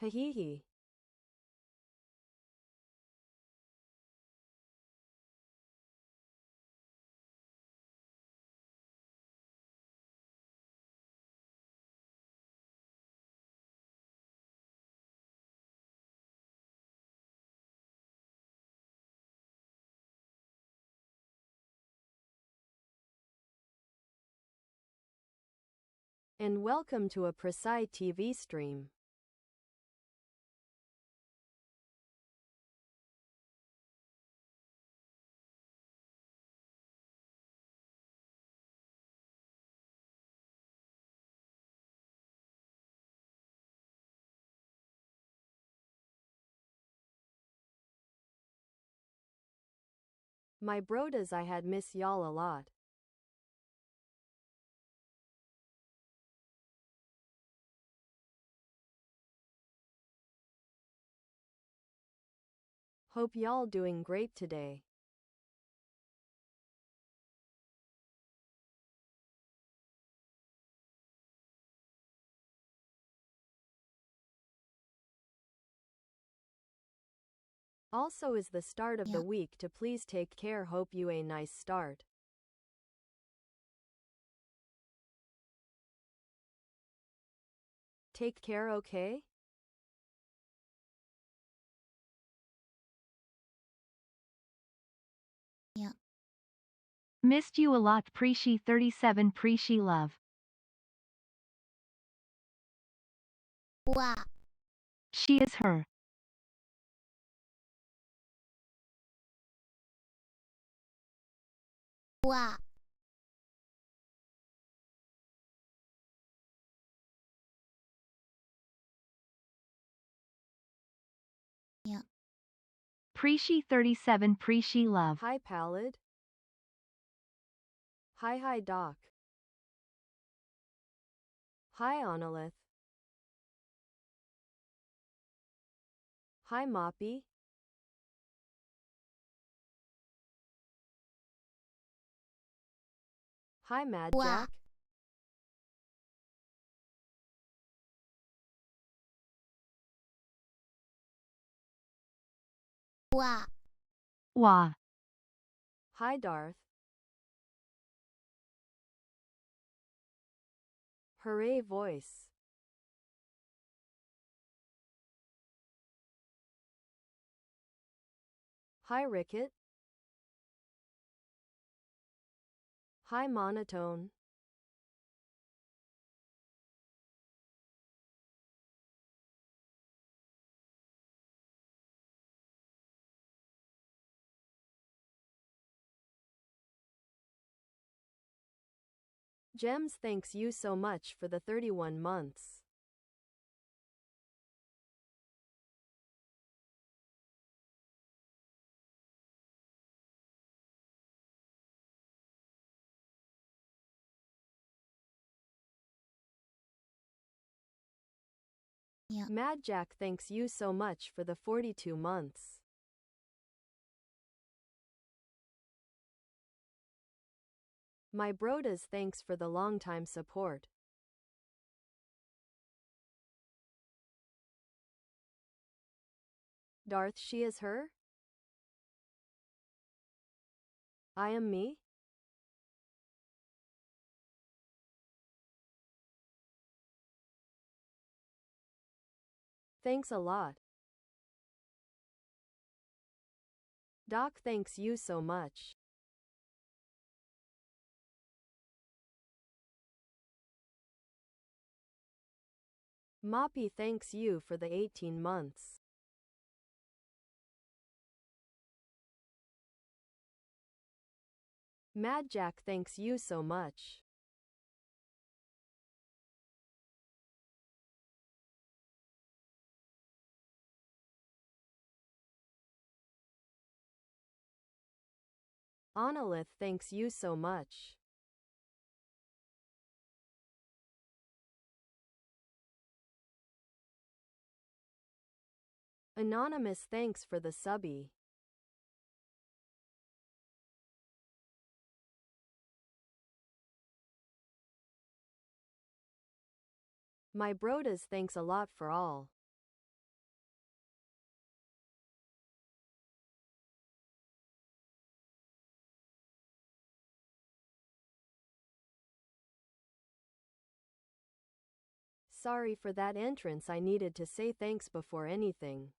Hehehe. And welcome to a PrisciTV stream. My brodas, I had miss y'all a lot. Hope y'all doing great today. Also is the start of the week to please take care. Hope you a nice start. Take care, okay? Yeah. Missed you a lot, Prisci 37 Prisci love. Wow. She is her. Wow. Yeah. Prisci 37 Prisci love. Hi, Pallid. Hi, Doc. Hi, Onolith. Hi, Moppy. Hi, Mad Wow. Jack. Wow. Wah. Hi, Darth. Hooray voice. Hi, Ricket. Hi, Monotone. Gems, thanks you so much for the 31 months. Yeah. Mad Jack, thanks you so much for the 42 months. My brodas, thanks for the long time support. Darth, she is her? I am me? Thanks a lot. Doc, thanks you so much. Moppy, thanks you for the 18 months. Mad Jack, thanks you so much. Onolith, thanks you so much. Anonymous, thanks for the subby. My brodas, thanks a lot for all. sorry for that entrance. I needed to say thanks before anything.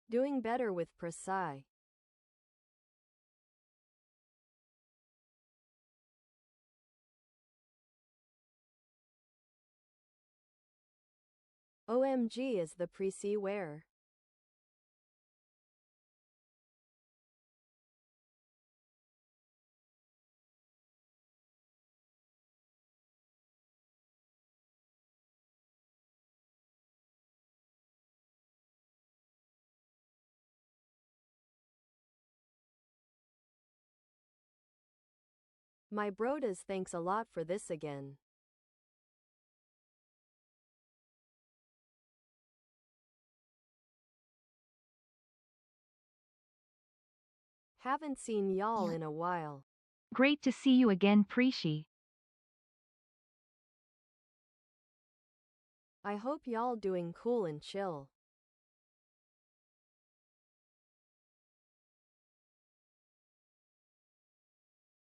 Doing better with Prisci. OMG, is the Prisci where? My brodas, thanks a lot for this again. Haven't seen y'all Yeah. in a while. Great to see you again, Prisci. I hope y'all doing cool and chill.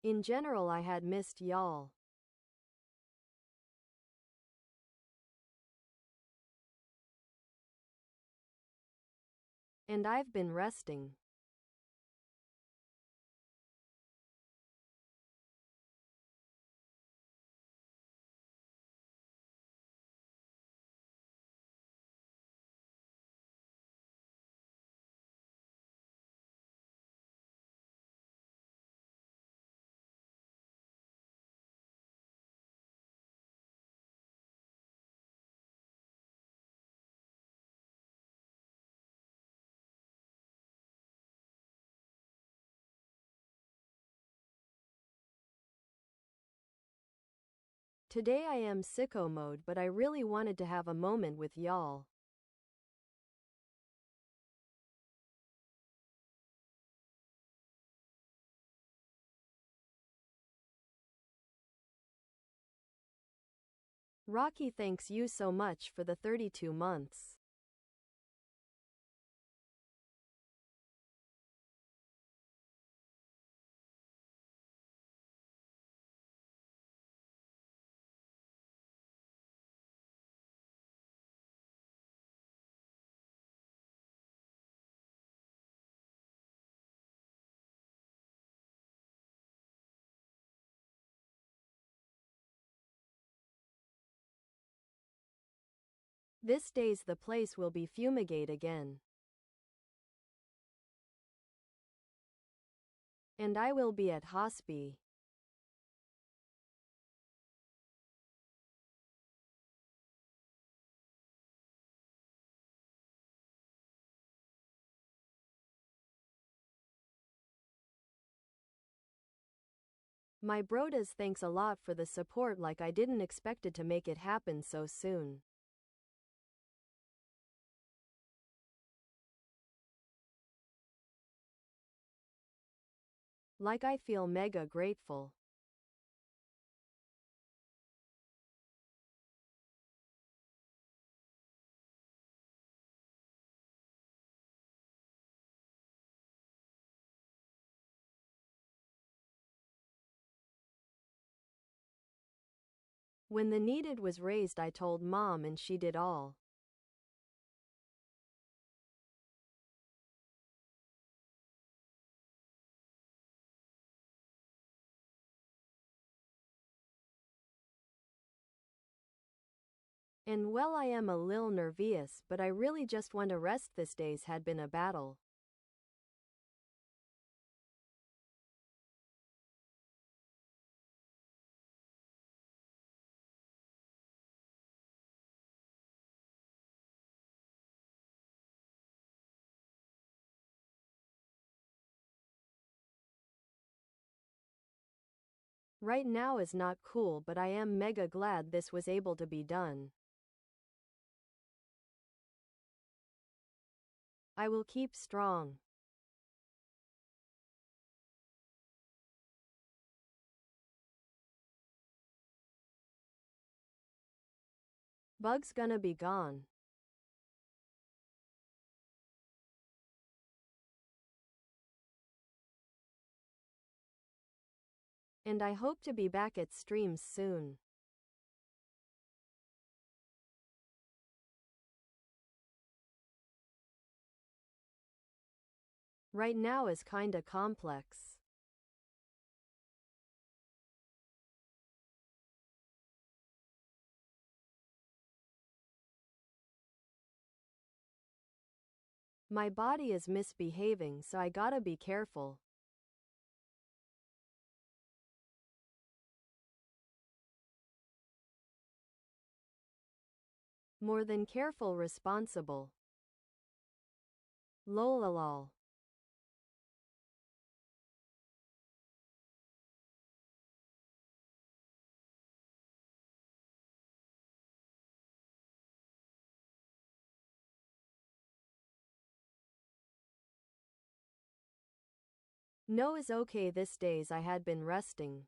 In general, I had missed y'all. And I've been resting. Today I am sicko mode, but I really wanted to have a moment with y'all. Rocky, thanks you so much for the 32 months. This days the place will be fumigate again. And I will be at hospi. My brodas, thanks a lot for the support. Like I didn't expect it to make it happen so soon. Like I feel mega grateful. When the needed was raised, I told mom and she did all. And well, I am a lil nervous, but I really just want to rest. This days had been a battle. Right now is not cool, but I am mega glad this was able to be done. I will keep strong. Bug's gonna be gone. And I hope to be back at streams soon. Right now is kinda complex. My body is misbehaving, so I gotta be careful. More than careful, responsible. Lol. No is okay. This days I had been resting.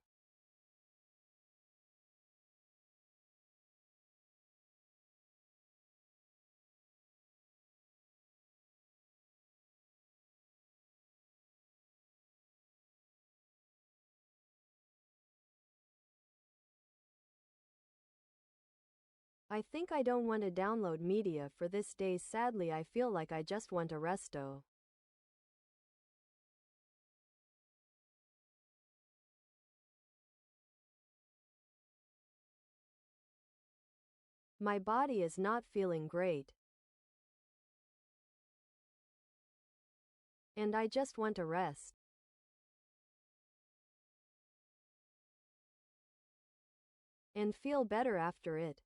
I think I don't want to download media for this days. Sadly, I feel like I just want a resto. My body is not feeling great. And I just want a rest. And feel better after it.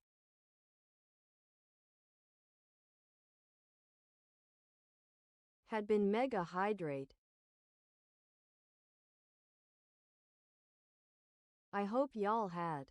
Had been mega hydrate. I hope y'all had.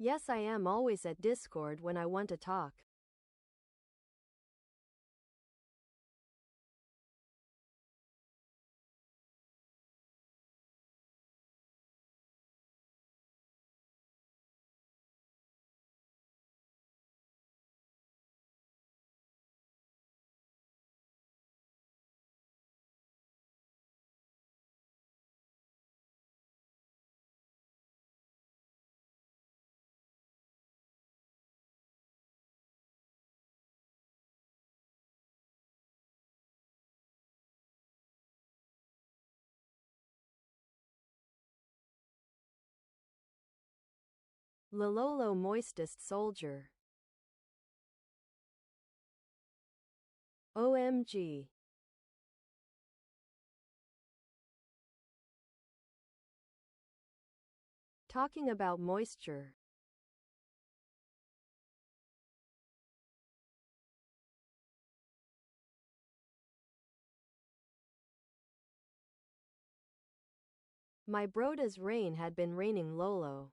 Yes, I am always at Discord when I want to talk. Lololo moistest soldier. OMG. Talking about moisture. My broda's rain had been raining Lolo.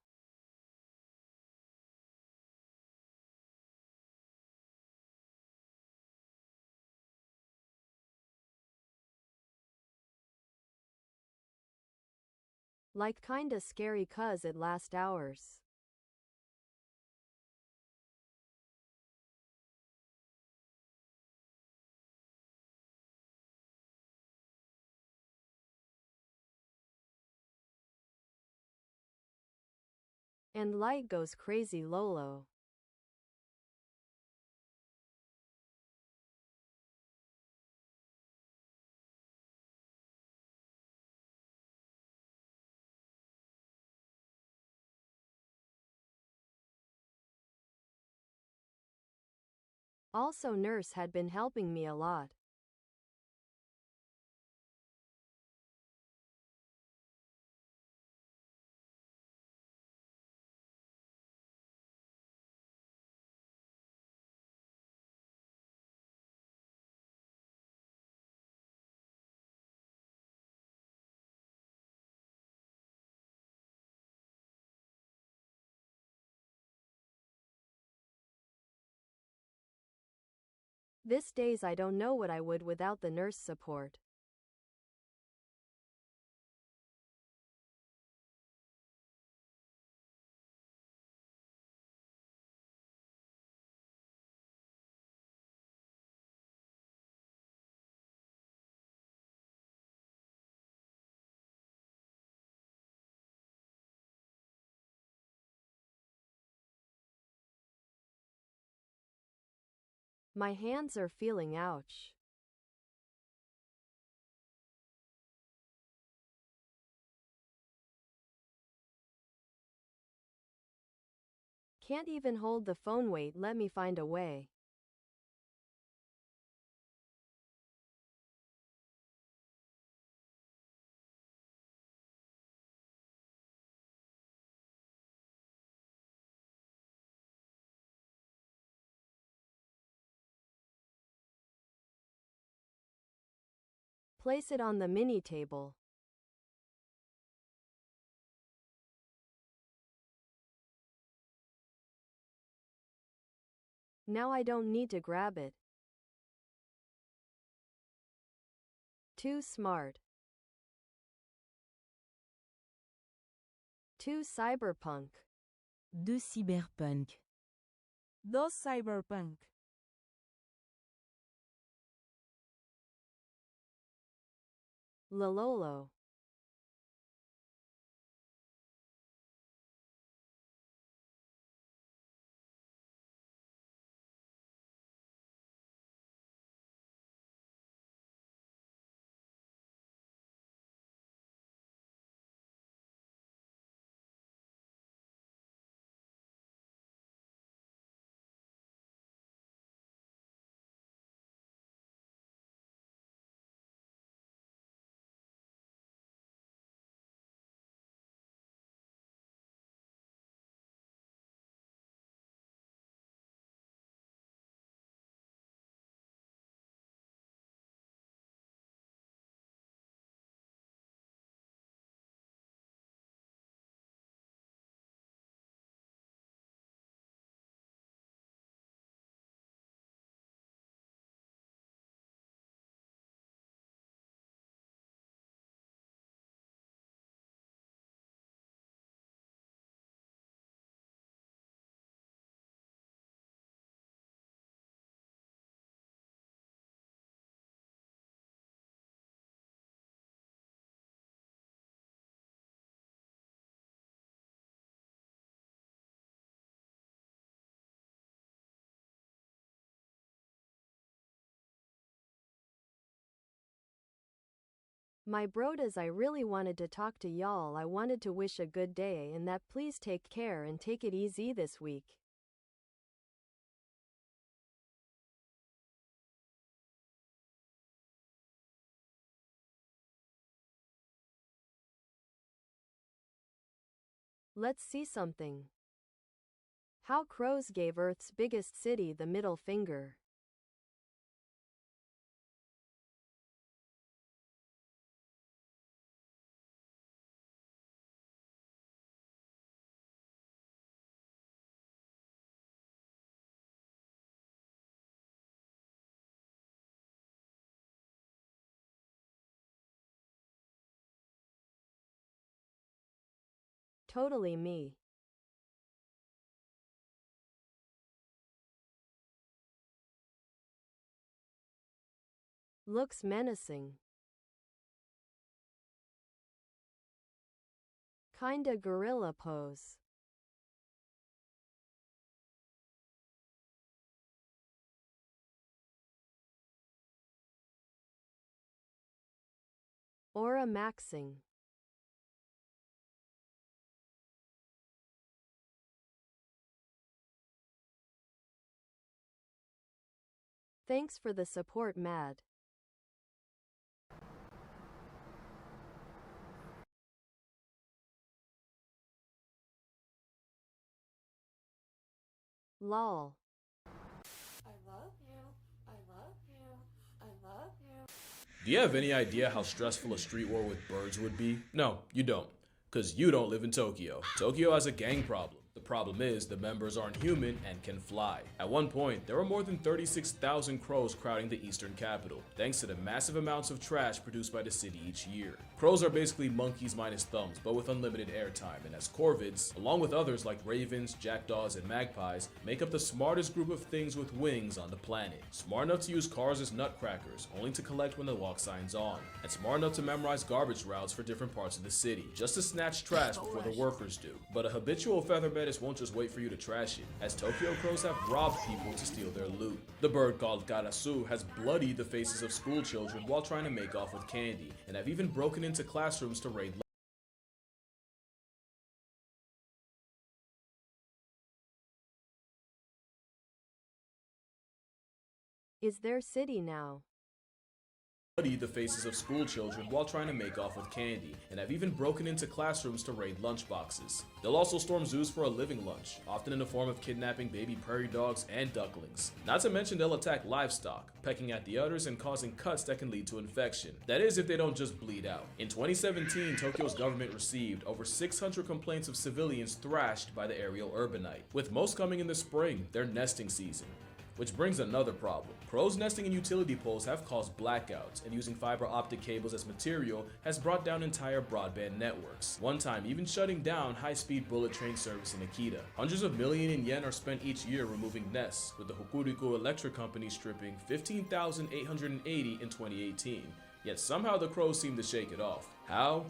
Like kinda scary cuz it last hours. And light goes crazy Lolo. Also nurse had been helping me a lot. These days I don't know what I would without the nurse support. My hands are feeling ouch. Can't even hold the phone. Wait, let me find a way. Place it on the mini table. Now I don't need to grab it. Too smart. Too cyberpunk. De cyberpunk. Do cyberpunk. Lololo. My brodas, I really wanted to talk to y'all. I wanted to wish a good day and that please take care and take it easy this week. Let's see something. How crows gave Earth's biggest city the middle finger. Totally me. Looks menacing. Kinda gorilla pose. Aura maxing. Thanks for the support, Mad. Lol. I love you. I love you. I love you. Do you have any idea how stressful a street war with birds would be? No, you don't. Because you don't live in Tokyo. Tokyo has a gang problem. The problem is, the members aren't human and can fly. At one point, there were more than 36,000 crows crowding the eastern capital, thanks to the massive amounts of trash produced by the city each year. Crows are basically monkeys minus thumbs, but with unlimited airtime, and as corvids, along with others like ravens, jackdaws, and magpies, make up the smartest group of things with wings on the planet. Smart enough to use cars as nutcrackers, only to collect when the walk sign's on, and smart enough to memorize garbage routes for different parts of the city, just to snatch trash before the workers do. But a habitual feather menace won't just wait for you to trash it, as Tokyo crows have robbed people to steal their loot. The bird called Garasu has bloodied the faces of school children while trying to make off with candy, and have even broken into classrooms to raid Is their city now? the faces of school children while trying to make off with candy, and have even broken into classrooms to raid lunchboxes. They'll also storm zoos for a living lunch, often in the form of kidnapping baby prairie dogs and ducklings. Not to mention they'll attack livestock, pecking at the udders and causing cuts that can lead to infection. That is if they don't just bleed out. In 2017, Tokyo's government received over 600 complaints of civilians thrashed by the aerial urbanite, with most coming in the spring, their nesting season. Which brings another problem. Crows nesting in utility poles have caused blackouts, and using fiber optic cables as material has brought down entire broadband networks, one time even shutting down high-speed bullet train service in Akita. Hundreds of millions in yen are spent each year removing nests, with the Hokuriku Electric Company stripping 15,880 in 2018. Yet somehow the crows seem to shake it off. How?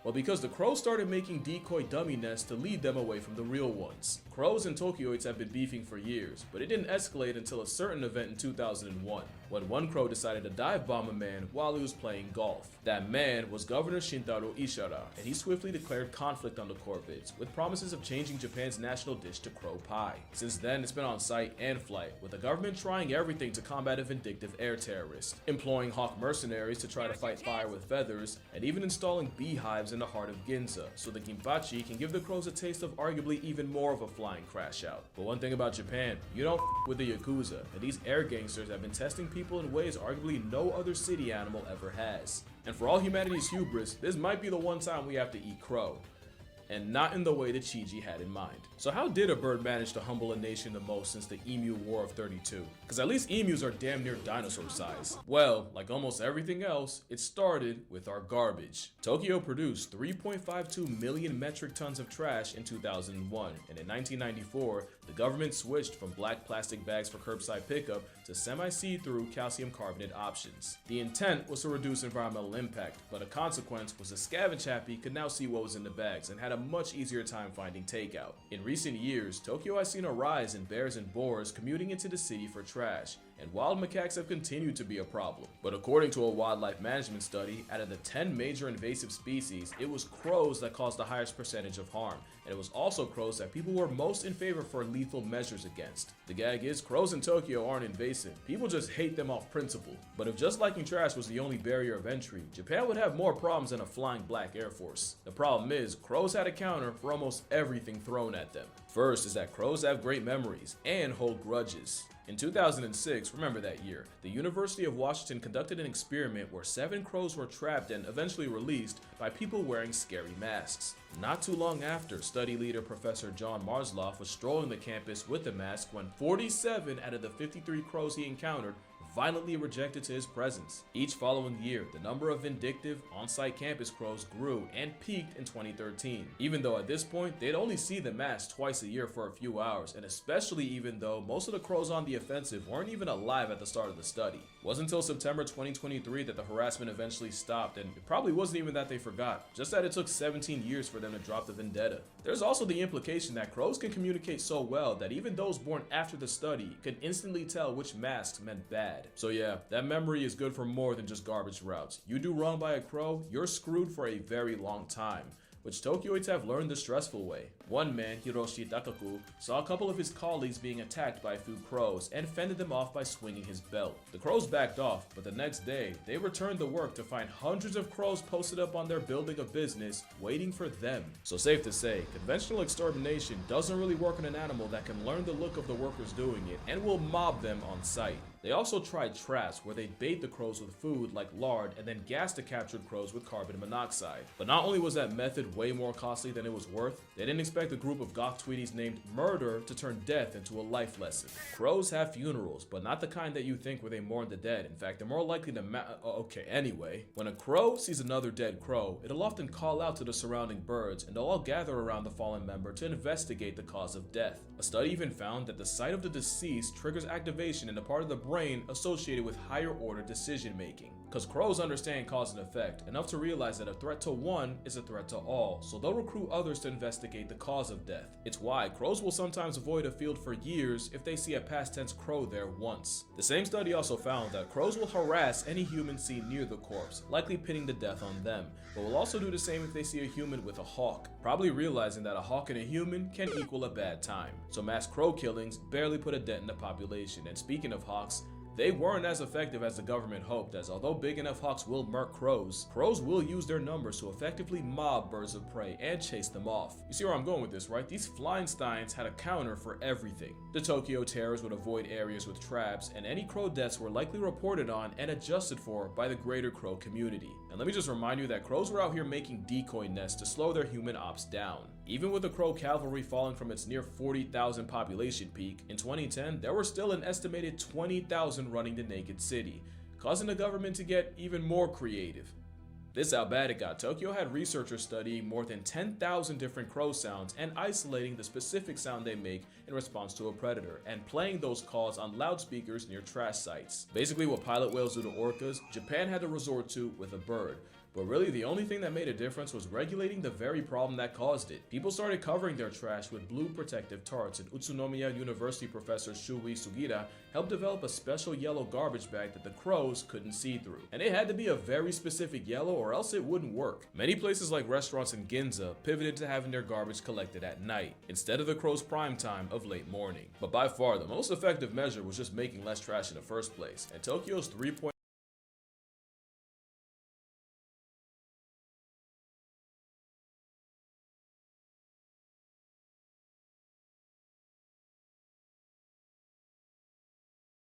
Well, because the crows started making decoy dummy nests to lead them away from the real ones. Crows and Tokyoites have been beefing for years, but it didn't escalate until a certain event in 2001, when one crow decided to dive bomb a man while he was playing golf. That man was Governor Shintaro Ishara, and he swiftly declared conflict on the corvids, with promises of changing Japan's national dish to crow pie. Since then, it's been on site and flight, with the government trying everything to combat a vindictive air terrorist, employing hawk mercenaries to try to fight fire with feathers, and even installing beehives in the heart of Ginza, so the Ginpachi can give the crows a taste of arguably even more of a flying crash out. But one thing about Japan, you don't with the Yakuza, and these air gangsters have been testing people in ways arguably no other city animal ever has. And for all humanity's hubris, this might be the one time we have to eat crow. And not in the way that Chiji had in mind. So how did a bird manage to humble a nation the most since the Emu War of 32? Because at least emus are damn near dinosaur size. Well, like almost everything else, it started with our garbage. Tokyo produced 3.52 million metric tons of trash in 2001, and in 1994, the government switched from black plastic bags for curbside pickup to semi-see-through calcium carbonate options. The intent was to reduce environmental impact, but a consequence was the scavenge happy could now see what was in the bags and had a much easier time finding takeout. In recent years, Tokyo has seen a rise in bears and boars commuting into the city for trash, and wild macaques have continued to be a problem. But according to a wildlife management study, out of the 10 major invasive species, it was crows that caused the highest percentage of harm, and it was also crows that people were most in favor for lethal measures against. The gag is, crows in Tokyo aren't invasive, people just hate them off principle. But if just liking trash was the only barrier of entry, Japan would have more problems than a flying black air force. The problem is, crows had a counter for almost everything thrown at them. First is that crows have great memories and hold grudges. In 2006, remember that year, the University of Washington conducted an experiment where 7 crows were trapped and eventually released by people wearing scary masks. Not too long after, study leader Professor John Marsloff was strolling the campus with the mask when 47 out of the 53 crows he encountered violently rejected to his presence. Each following year, the number of vindictive, on-site campus crows grew and peaked in 2013, even though at this point, they'd only see the mask twice a year for a few hours, and especially even though most of the crows on the offensive weren't even alive at the start of the study. It wasn't until September 2023 that the harassment eventually stopped, and it probably wasn't even that they forgot, just that it took 17 years for them to drop the vendetta. There's also the implication that crows can communicate so well that even those born after the study could instantly tell which masks meant bad. So yeah, that memory is good for more than just garbage routes. You do wrong by a crow, you're screwed for a very long time, which Tokyoites have learned the stressful way. One man, Hiroshi Takaku, saw a couple of his colleagues being attacked by a few crows and fended them off by swinging his belt. The crows backed off, but the next day, they returned to work to find hundreds of crows posted up on their building of business, waiting for them. So safe to say, conventional extermination doesn't really work on an animal that can learn the look of the workers doing it and will mob them on sight. They also tried traps where they'd bait the crows with food like lard and then gas the captured crows with carbon monoxide. But not only was that method way more costly than it was worth, they didn't expect a group of goth tweenies named Murder to turn death into a life lesson. Crows have funerals, but not the kind that you think where they mourn the dead. In fact, they're more likely to anyway. When a crow sees another dead crow, it'll often call out to the surrounding birds and they'll all gather around the fallen member to investigate the cause of death. A study even found that the sight of the deceased triggers activation in the part of the brain associated with higher order decision making. Because crows understand cause and effect enough to realize that a threat to one is a threat to all, so they'll recruit others to investigate the cause of death. It's why crows will sometimes avoid a field for years if they see a past tense crow there once. The same study also found that crows will harass any human seen near the corpse, likely pinning the death on them, but will also do the same if they see a human with a hawk, probably realizing that a hawk and a human can equal a bad time. So mass crow killings barely put a dent in the population. And speaking of hawks, they weren't as effective as the government hoped, as although big enough hawks will murk crows, crows will use their numbers to effectively mob birds of prey and chase them off. You see where I'm going with this, right? These Flyinsteins had a counter for everything. The Tokyo terrors would avoid areas with traps, and any crow deaths were likely reported on and adjusted for by the greater crow community. And let me just remind you that crows were out here making decoy nests to slow their human ops down. Even with the crow cavalry falling from its near 40,000 population peak, in 2010 there were still an estimated 20,000 running the naked city, causing the government to get even more creative. This is how bad it got. Tokyo had researchers studying more than 10,000 different crow sounds and isolating the specific sound they make in response to a predator, and playing those calls on loudspeakers near trash sites. Basically what pilot whales do to orcas, Japan had to resort to with a bird. But really, the only thing that made a difference was regulating the very problem that caused it. People started covering their trash with blue protective tarps, and Utsunomiya University professor Shuei Sugira helped develop a special yellow garbage bag that the crows couldn't see through. And it had to be a very specific yellow or else it wouldn't work. Many places like restaurants in Ginza pivoted to having their garbage collected at night, instead of the crows' prime time of late morning. But by far, the most effective measure was just making less trash in the first place, and Tokyo's 3.0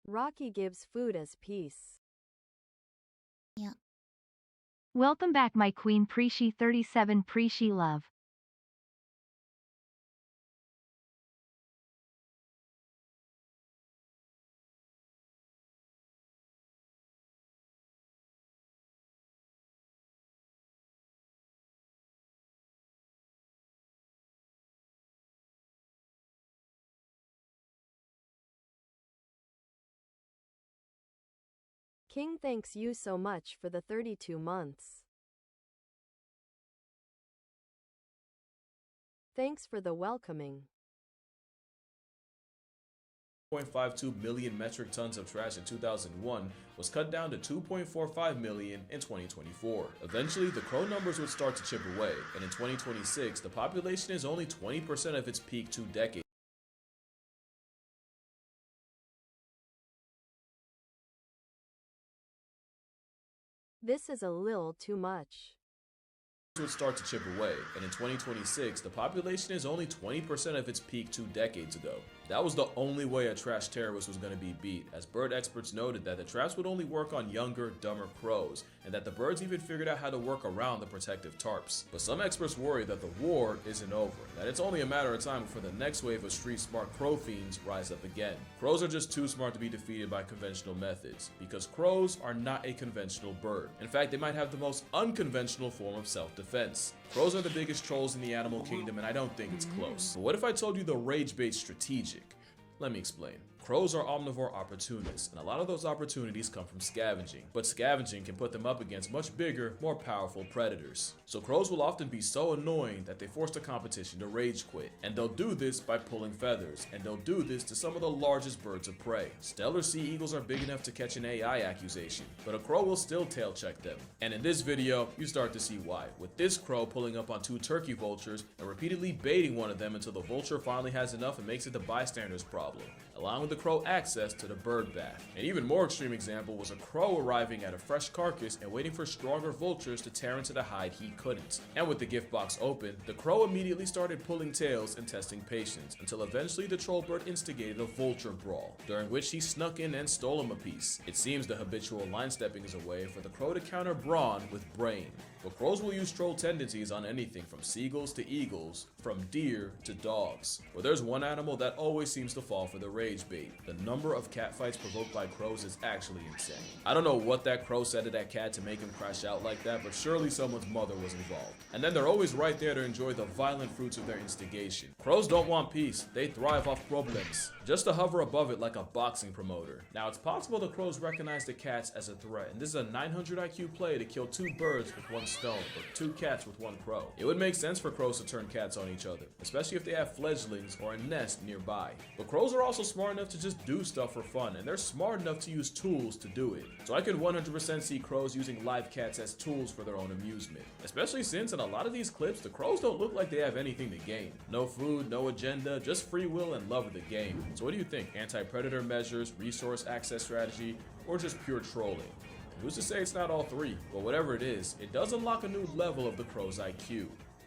Rocky gives food as peace. Welcome back, my queen Prisci 37 Prisci love. King thanks you so much for the 32 months. Thanks for the welcoming. 2.52 million metric tons of trash in 2001 was cut down to 2.45 million in 2024. Eventually, the crow numbers would start to chip away, and in 2026, the population is only 20% of its peak 2 decades. This is a little too much. Would start to chip away, and in 2026, the population is only 20% of its peak 2 decades ago. That was the only way a trash terrorist was going to be beat, as bird experts noted that the traps would only work on younger, dumber crows, and that the birds even figured out how to work around the protective tarps. But some experts worry that the war isn't over, that it's only a matter of time before the next wave of street-smart crow fiends rise up again. Crows are just too smart to be defeated by conventional methods, because crows are not a conventional bird. In fact, they might have the most unconventional form of self-defense. Crows are the biggest trolls in the animal kingdom, and I don't think it's close. But what if I told you the rage bait's strategic? Let me explain. Crows are omnivore opportunists, and a lot of those opportunities come from scavenging, but scavenging can put them up against much bigger, more powerful predators. So crows will often be so annoying that they force the competition to rage quit, and they'll do this by pulling feathers, and they'll do this to some of the largest birds of prey. Stellar sea eagles are big enough to catch an AI accusation, but a crow will still tail check them. And in this video, you start to see why, with this crow pulling up on 2 turkey vultures and repeatedly baiting one of them until the vulture finally has enough and makes it the bystander's problem. problem, allowing the crow access to the bird bath. An even more extreme example was a crow arriving at a fresh carcass and waiting for stronger vultures to tear into the hide he couldn't. And with the gift box open, the crow immediately started pulling tails and testing patience, until eventually the troll bird instigated a vulture brawl, during which he snuck in and stole him a piece. It seems the habitual line stepping is a way for the crow to counter brawn with brain. But crows will use troll tendencies on anything from seagulls to eagles, from deer to dogs. But there's one animal that always seems to fall for the rage bait. The number of catfights provoked by crows is actually insane. I don't know what that crow said to that cat to make him crash out like that, but surely someone's mother was involved. And then they're always right there to enjoy the violent fruits of their instigation. Crows don't want peace, they thrive off problems, just to hover above it like a boxing promoter. Now it's possible the crows recognize the cats as a threat, and this is a 900 IQ play to kill 2 birds with 1 stone, or 2 cats with 1 crow. It would make sense for crows to turn cats on each other, especially if they have fledglings or a nest nearby. But crows are also smart enough to just do stuff for fun, and they're smart enough to use tools to do it. So I can 100% see crows using live cats as tools for their own amusement. Especially since in a lot of these clips, the crows don't look like they have anything to gain. No food, no agenda, just free will and love of the game. So what do you think? Anti-predator measures, resource access strategy, or just pure trolling? Who's to say it's not all 3? But whatever it is, it does unlock a new level of the crow's IQ.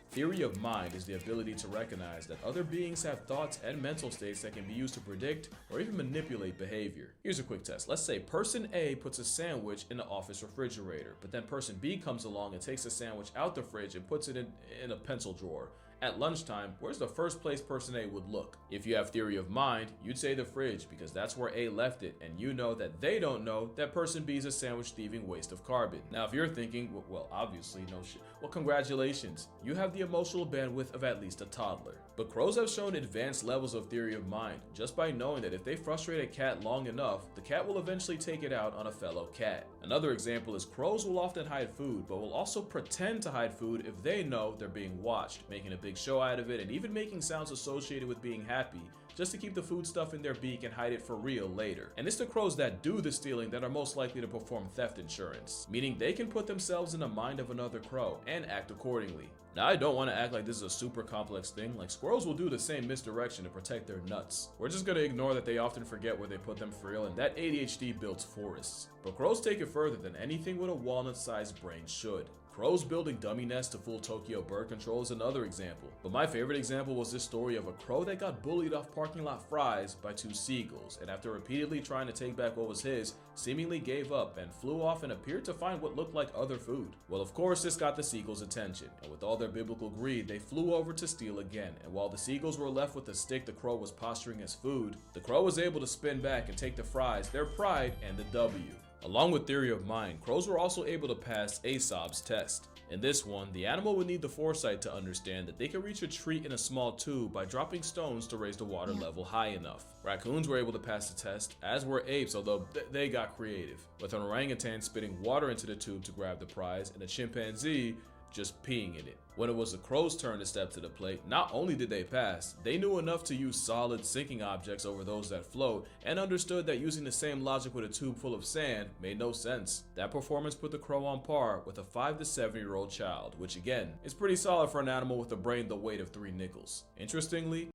Theory of mind is the ability to recognize that other beings have thoughts and mental states that can be used to predict or even manipulate behavior. Here's a quick test. Let's say person A puts a sandwich in the office refrigerator, but then person B comes along and takes the sandwich out the fridge and puts it in a pencil drawer. At lunchtime, where's the first place person A would look? If you have theory of mind, you'd say the fridge, because that's where A left it, and you know that they don't know that person B is a sandwich thieving waste of carbon. Now if you're thinking, well obviously no shit, well congratulations, you have the emotional bandwidth of at least a toddler. But crows have shown advanced levels of theory of mind, just by knowing that if they frustrate a cat long enough, the cat will eventually take it out on a fellow cat. Another example is crows will often hide food, but will also pretend to hide food if they know they're being watched, making a big show out of it and even making sounds associated with being happy, just to keep the food stuff in their beak and hide it for real later. And it's the crows that do the stealing that are most likely to perform theft insurance, meaning they can put themselves in the mind of another crow and act accordingly. Now I don't want to act like this is a super complex thing, like squirrels will do the same misdirection to protect their nuts. We're just gonna ignore that they often forget where they put them for real, and that ADHD builds forests. But crows take it further than anything with a walnut-sized brain should. Crows building dummy nests to fool Tokyo bird control is another example. But my favorite example was this story of a crow that got bullied off parking lot fries by 2 seagulls, and after repeatedly trying to take back what was his, seemingly gave up and flew off and appeared to find what looked like other food. Well, of course this got the seagulls' attention, and with all their biblical greed, they flew over to steal again, and while the seagulls were left with the stick the crow was posturing as food, the crow was able to spin back and take the fries, their pride, and the W. Along with theory of mind, crows were also able to pass Aesop's test. In this one, the animal would need the foresight to understand that they could reach a tree in a small tube by dropping stones to raise the water level high enough. Raccoons were able to pass the test, as were apes, although they got creative, with an orangutan spitting water into the tube to grab the prize, and a chimpanzee just peeing in it. When it was the crow's turn to step to the plate, not only did they pass, they knew enough to use solid sinking objects over those that float, and understood that using the same logic with a tube full of sand made no sense. That performance put the crow on par with a 5 to 7-year-old child, which again, is pretty solid for an animal with a brain the weight of 3 nickels. Interestingly,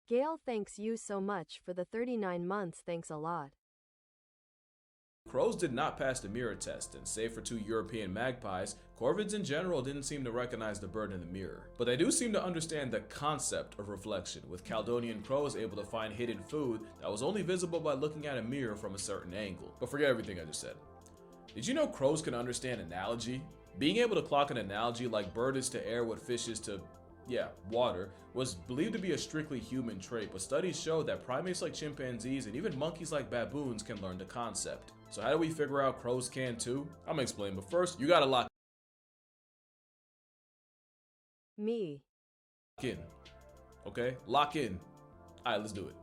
Gail, thanks you so much for the 39 months, thanks a lot. crows did not pass the mirror test, and save for 2 European magpies, corvids in general didn't seem to recognize the bird in the mirror. But they do seem to understand the concept of reflection, with Caledonian crows able to find hidden food that was only visible by looking at a mirror from a certain angle. But forget everything I just said. Did you know crows can understand analogy? Being able to clock an analogy like bird is to air what fish is to water, was believed to be a strictly human trait, but studies show that primates like chimpanzees and even monkeys like baboons can learn the concept. So how do we figure out crows can too? I'm gonna explain, but first, you gotta lock Me. in. Okay? Lock in. Alright, let's do it.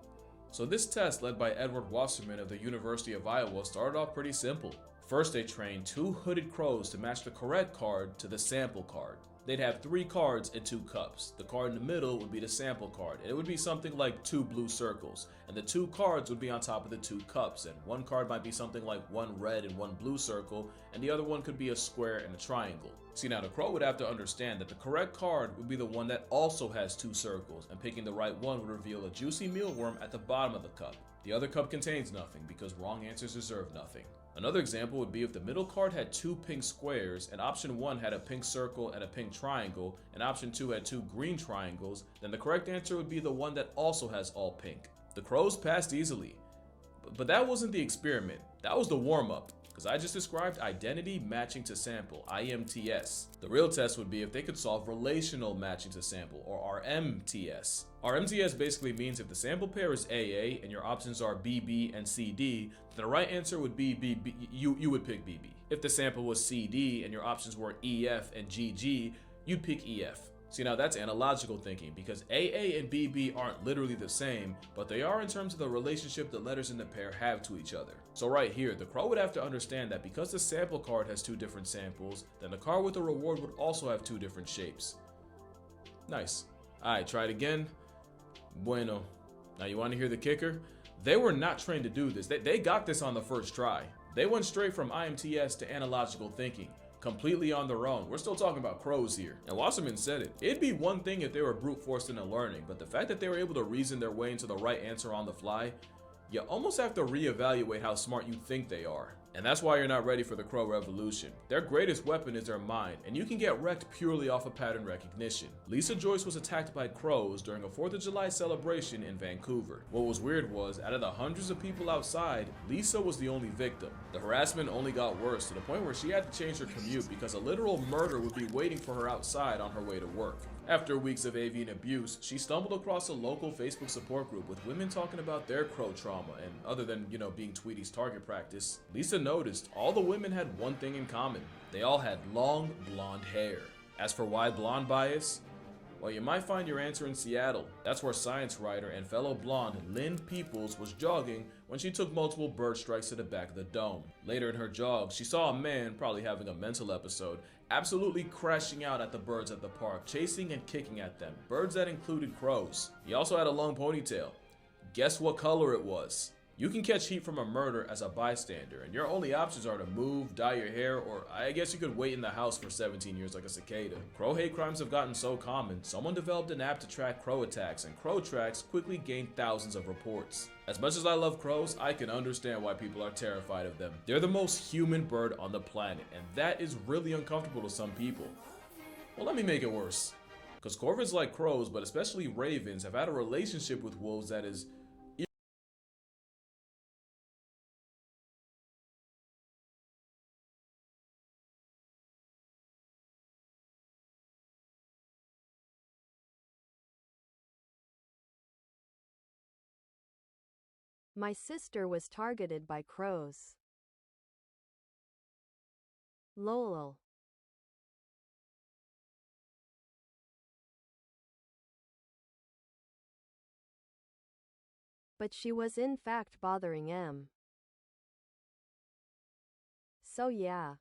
So this test, led by Edward Wasserman of the University of Iowa, started off pretty simple. First, they trained 2 hooded crows to match the correct card to the sample card. they'd have 3 cards and 2 cups. The card in the middle would be the sample card, and it would be something like 2 blue circles, and the 2 cards would be on top of the 2 cups, and one card might be something like 1 red and 1 blue circle, and the other one could be a square and a triangle. See, now the crow would have to understand that the correct card would be the one that also has 2 circles, and picking the right one would reveal a juicy mealworm at the bottom of the cup. The other cup contains nothing, because wrong answers deserve nothing. Another example would be if the middle card had 2 pink squares, and option 1 had a pink circle and a pink triangle, and option 2 had 2 green triangles, then the correct answer would be the one that also has all pink. The crows passed easily. But that wasn't the experiment, that was the warm-up. Because I just described identity matching to sample, IMTS. The real test would be if they could solve relational matching to sample, or RMTS. RMTS basically means if the sample pair is AA and your options are BB and CD, then the right answer would be BB. You would pick BB. If the sample was CD and your options were EF and GG, you'd pick EF. See, now that's analogical thinking, because AA and BB aren't literally the same, but they are in terms of the relationship the letters in the pair have to each other. So right here, the crow would have to understand that because the sample card has 2 different samples, then the card with the reward would also have 2 different shapes. Nice. Alright, try it again. Bueno. Now you want to hear the kicker? They were not trained to do this. They got this on the first try. They went straight from IMTS to analogical thinking. Completely on their own. We're still talking about crows here. And Wasserman said it. It'd be one thing if they were brute forced into learning, but the fact that they were able to reason their way into the right answer on the fly, you almost have to reevaluate how smart you think they are. And that's why you're not ready for the crow revolution. Their greatest weapon is their mind, and you can get wrecked purely off of pattern recognition. Lisa Joyce was attacked by crows during a 4th of July celebration in Vancouver. What was weird was, out of the hundreds of people outside, Lisa was the only victim. The harassment only got worse to the point where she had to change her commute because a literal murder would be waiting for her outside on her way to work. After weeks of avian abuse, she stumbled across a local Facebook support group with women talking about their crow trauma, and other than, being Tweety's target practice, Lisa noticed all the women had one thing in common. They all had long, blonde hair. As for why blonde bias? Well, you might find your answer in Seattle. That's where science writer and fellow blonde Lynn Peoples was jogging when she took multiple bird strikes to the back of the dome. Later in her jog, she saw a man, probably having a mental episode, absolutely crashing out at the birds at the park, chasing and kicking at them, birds that included crows. He also had a long ponytail. Guess what color it was? You can catch heat from a murder as a bystander, and your only options are to move, dye your hair, or I guess you could wait in the house for 17 years like a cicada. Crow hate crimes have gotten so common, someone developed an app to track crow attacks, and crow tracks quickly gained thousands of reports. As much as I love crows, I can understand why people are terrified of them. They're the most human bird on the planet, and that is really uncomfortable to some people. Well, let me make it worse. Because corvids like crows, but especially ravens, have had a relationship with wolves that is My sister was targeted by crows. Lol. But she was in fact bothering M. So yeah.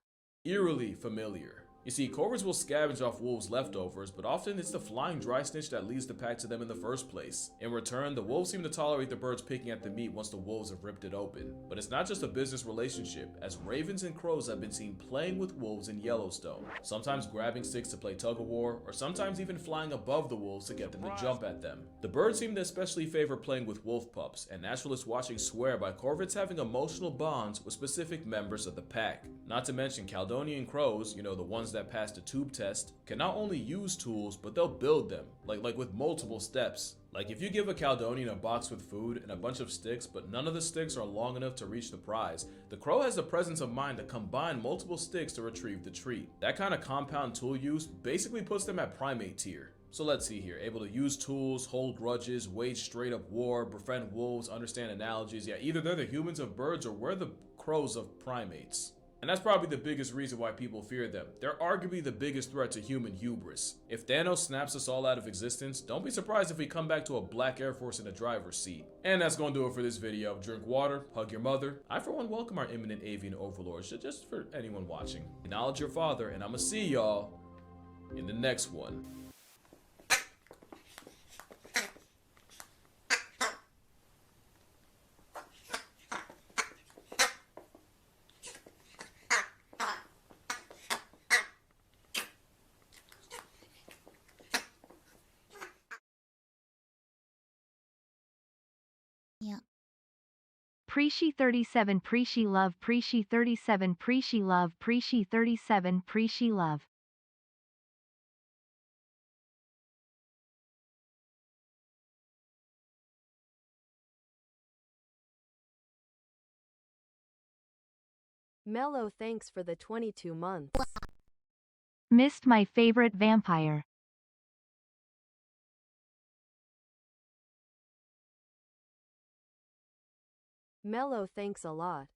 eerily familiar. You see, corvids will scavenge off wolves' leftovers, but often it's the flying dry snitch that leads the pack to them in the first place. In return, the wolves seem to tolerate the birds picking at the meat once the wolves have ripped it open. But it's not just a business relationship, as ravens and crows have been seen playing with wolves in Yellowstone, sometimes grabbing sticks to play tug-of-war, or sometimes even flying above the wolves to get them to jump at them. The birds seem to especially favor playing with wolf pups, and naturalists watching swear by corvids having emotional bonds with specific members of the pack. Not to mention Caledonian crows, the ones that pass the tube test, can not only use tools, but they'll build them, like with multiple steps. Like if you give a Caledonian a box with food and a bunch of sticks, but none of the sticks are long enough to reach the prize, the crow has the presence of mind to combine multiple sticks to retrieve the treat. That kind of compound tool use basically puts them at primate tier. So let's see here, able to use tools, hold grudges, wage straight up war, befriend wolves, understand analogies. Yeah, either they're the humans of birds or we're the crows of primates. And that's probably the biggest reason why people fear them. They're arguably the biggest threat to human hubris. If Thanos snaps us all out of existence, don't be surprised if we come back to a black Air Force in the driver's seat. And that's gonna do it for this video. Drink water, hug your mother. I for one welcome our imminent avian overlords, just for anyone watching. Acknowledge your father, and I'ma see y'all in the next one. Yeah. Prisci 37 Prisci love Prisci 37 Prisci love Prisci 37 Prisci love. Mello, thanks for the 22 months. Missed my favorite vampire. Mello, thanks a lot.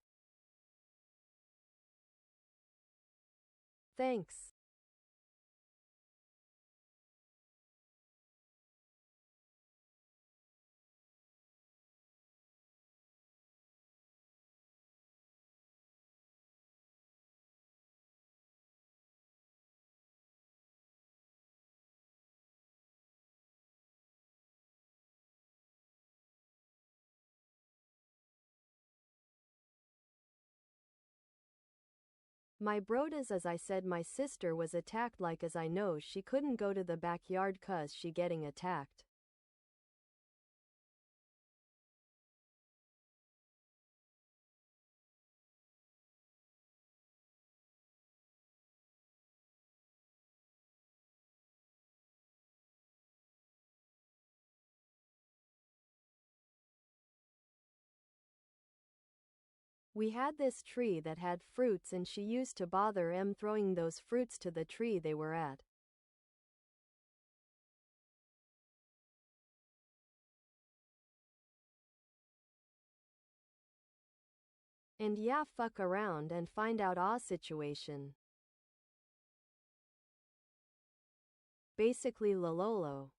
Thanks. My brodas, as I said, my sister was attacked, like as I know she couldn't go to the backyard cause she getting attacked. We had this tree that had fruits and she used to bother throwing those fruits to the tree they were at. And yeah, fuck around and find out our situation. Basically lololo.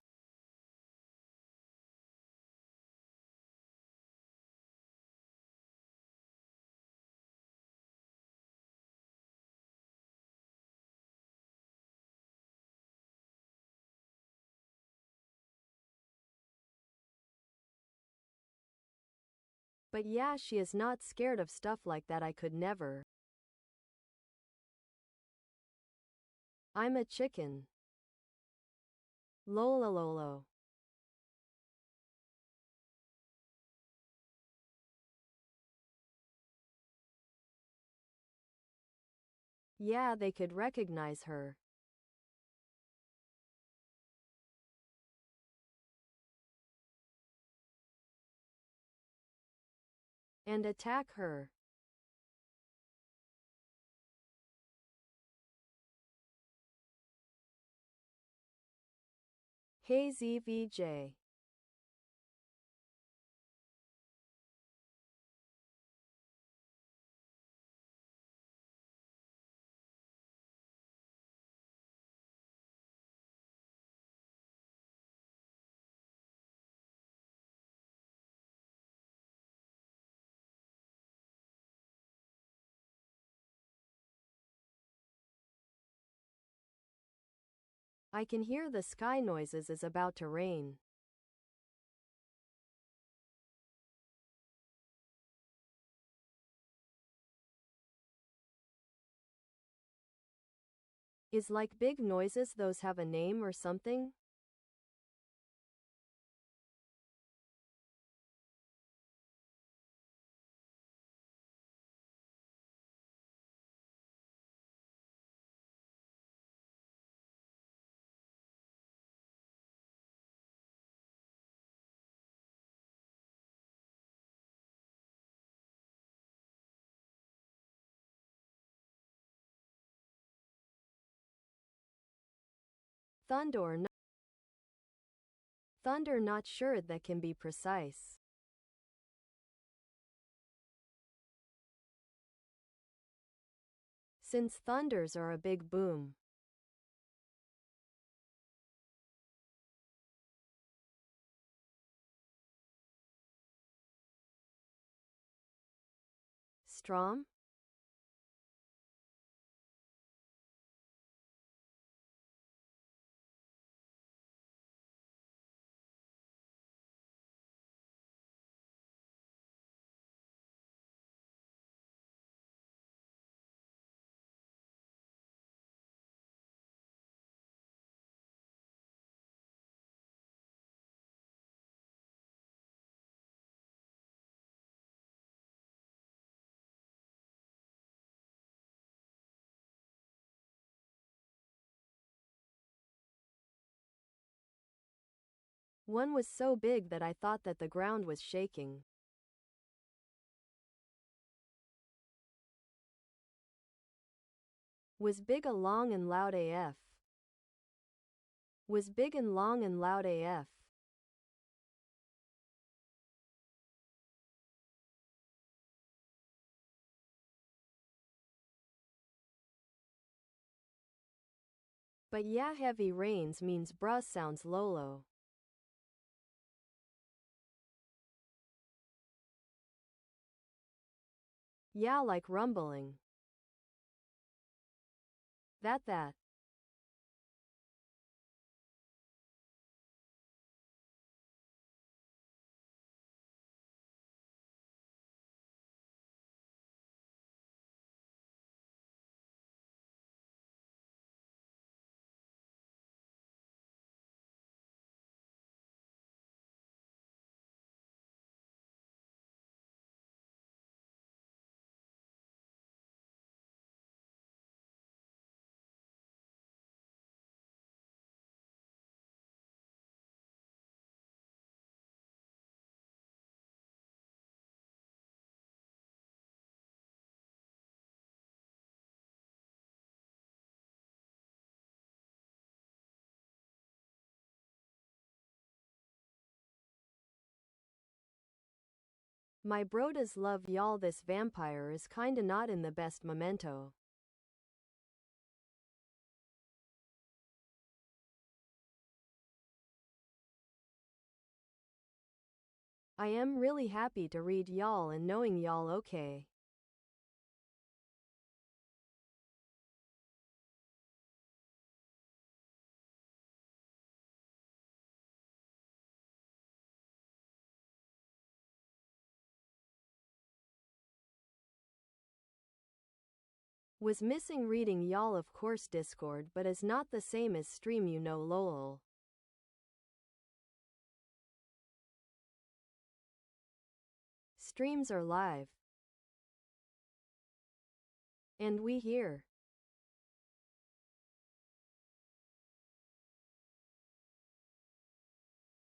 But yeah, she is not scared of stuff like that. I could never. I'm a chicken. Lolololo. Yeah, they could recognize her. And attack her. Hey ZVJ. I can hear the sky noises, is about to rain. Is like big noises, those have a name or something? Thunder, not sure that can be precise. Since thunders are a big boom. Strom? One was so big that I thought that the ground was shaking. Was big a long and loud AF. Was big and long and loud AF. But yeah, heavy rains means bruh sounds lolo. Yeah, like rumbling. That. My brodas love y'all. This vampire is kinda not in the best memento. I am really happy to read y'all and knowing y'all okay. Was missing reading y'all, of course. Discord, but is not the same as stream, you know, lol. Streams are live. And we here.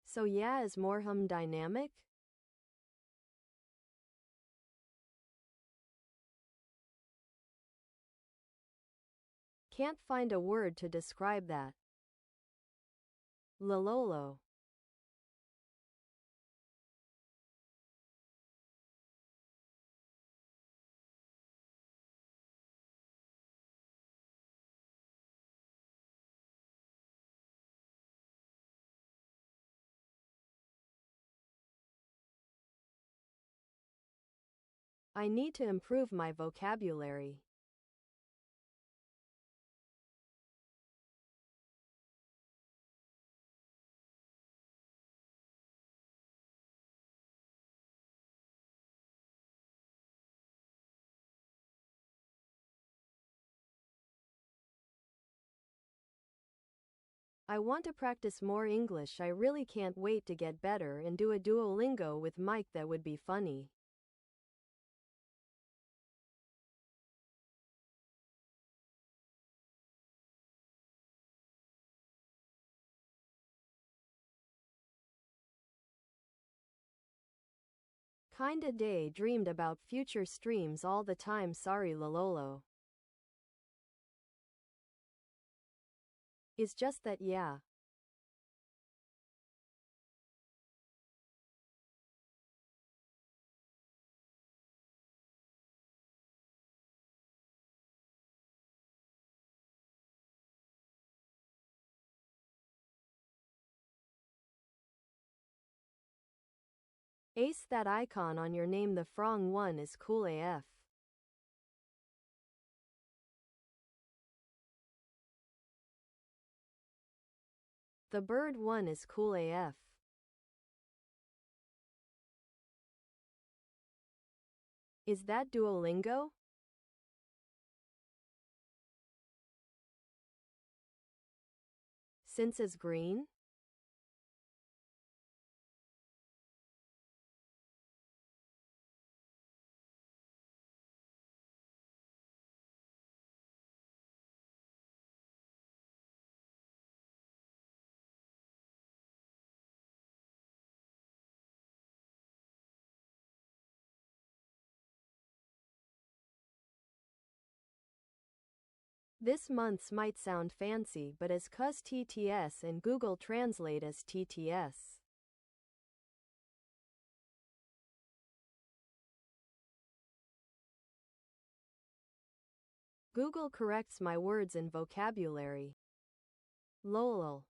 So yeah, is more dynamic? Can't find a word to describe that. Lololo. I need to improve my vocabulary. I want to practice more English. I really can't wait to get better and do a Duolingo with Mike. That would be funny. Kinda daydreamed about future streams all the time. Sorry, lololo. It's just that, yeah. Ace, that icon on your name, the frog one, is cool AF. The bird one is cool AF. Is that Duolingo? Since is green? This month's might sound fancy but is cuz TTS and Google Translate as TTS. Google corrects my words and vocabulary. Lol.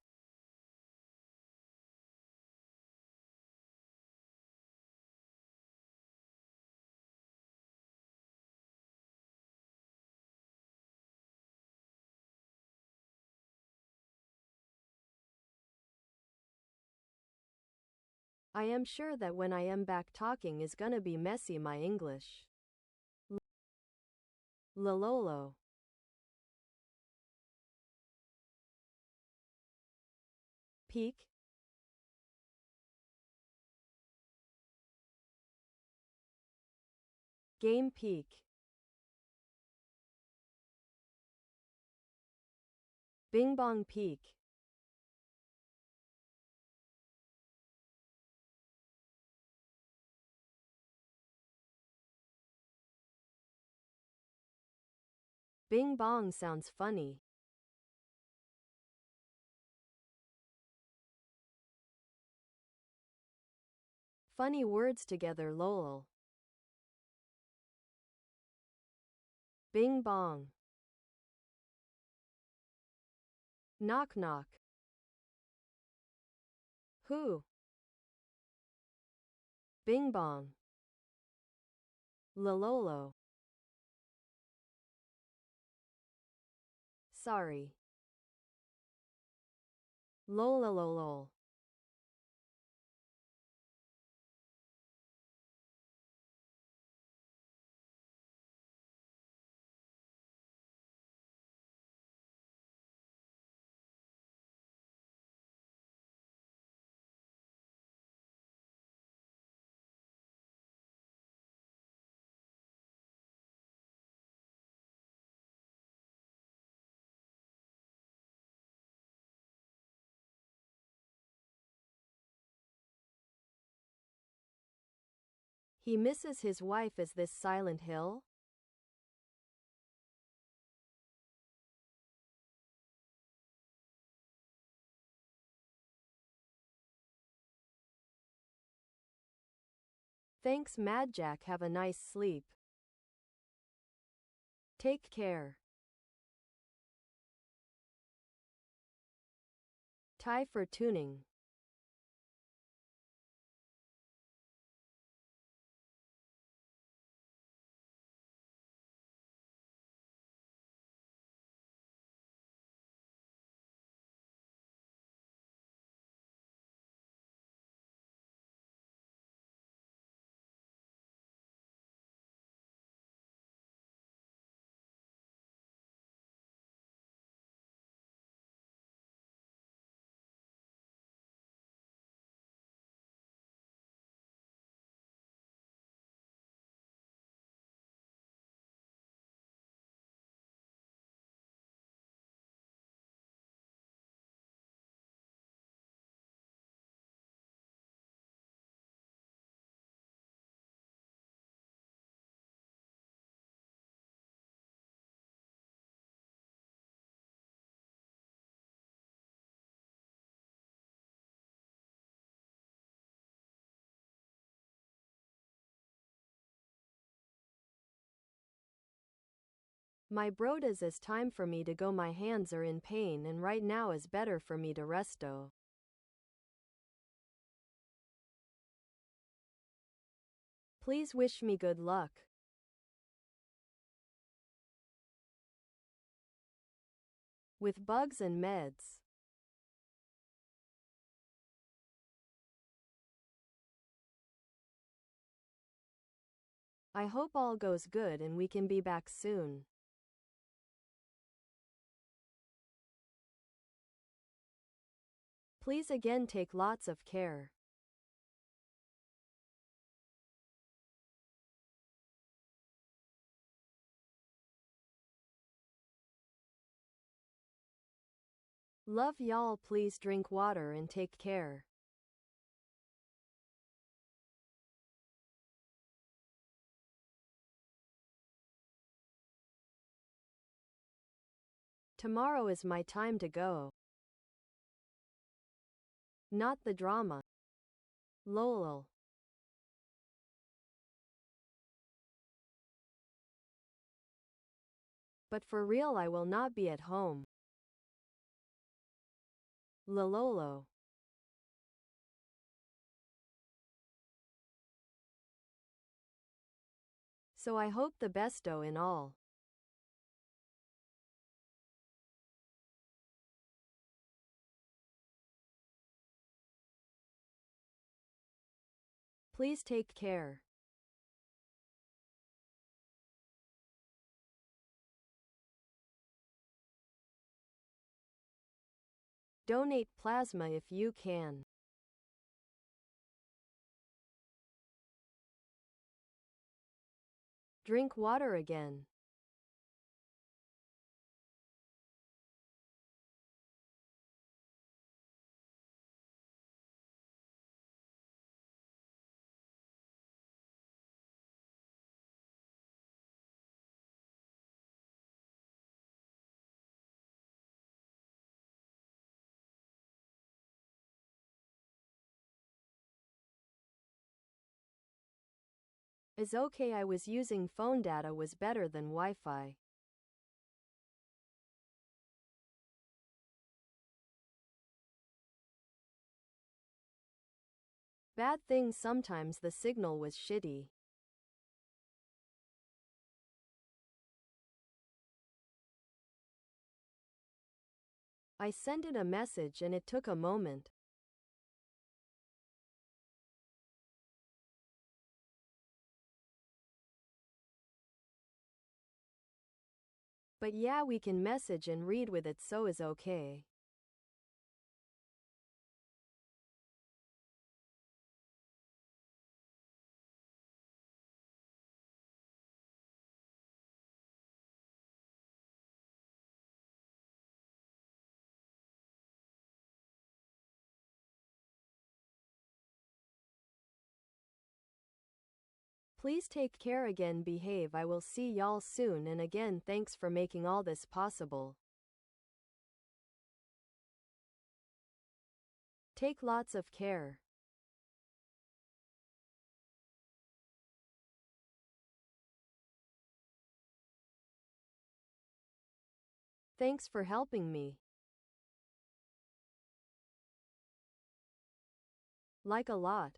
I am sure that when I am back talking is gonna be messy my English. Lololo. Peak. Game peak. Bing bong peak. Bing bong sounds funny. Funny words together lol. Bing bong. Knock knock. Who? Bing bong. Lololo. Sorry. Lolololol. He misses his wife as this Silent Hill? Thanks Mad Jack, have a nice sleep. Take care. Tie for tuning. My brodas, is time for me to go, my hands are in pain and right now is better for me to resto. Please wish me good luck. With bugs and meds. I hope all goes good and we can be back soon. Please again take lots of care. Love y'all, please drink water and take care. Tomorrow is my time to go. Not the drama. Lol. But for real, I will not be at home. Lololo. So I hope the besto in all. Please take care. Donate plasma if you can. Drink water again. Is okay. I was using phone data was better than Wi-Fi. Bad thing, sometimes the signal was shitty. I sent it a message and it took a moment. But yeah, we can message and read with it, so is okay. Please take care again, behave. I will see y'all soon, and again thanks for making all this possible. Take lots of care. Thanks for helping me. Like a lot.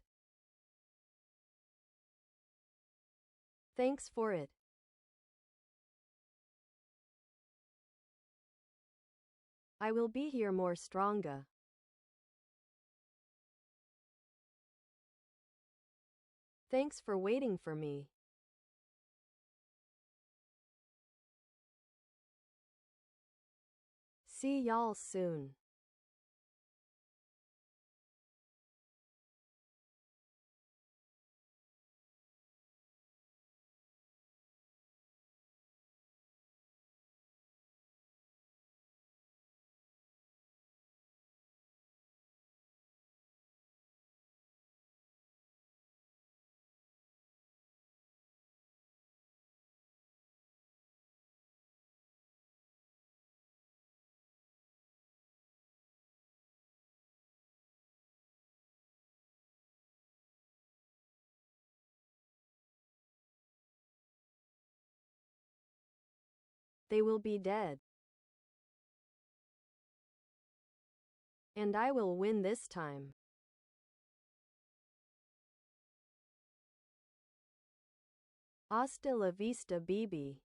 Thanks for it. I will be here more stronger. Thanks for waiting for me. See y'all soon. They will be dead. And I will win this time. Hasta la vista, baby.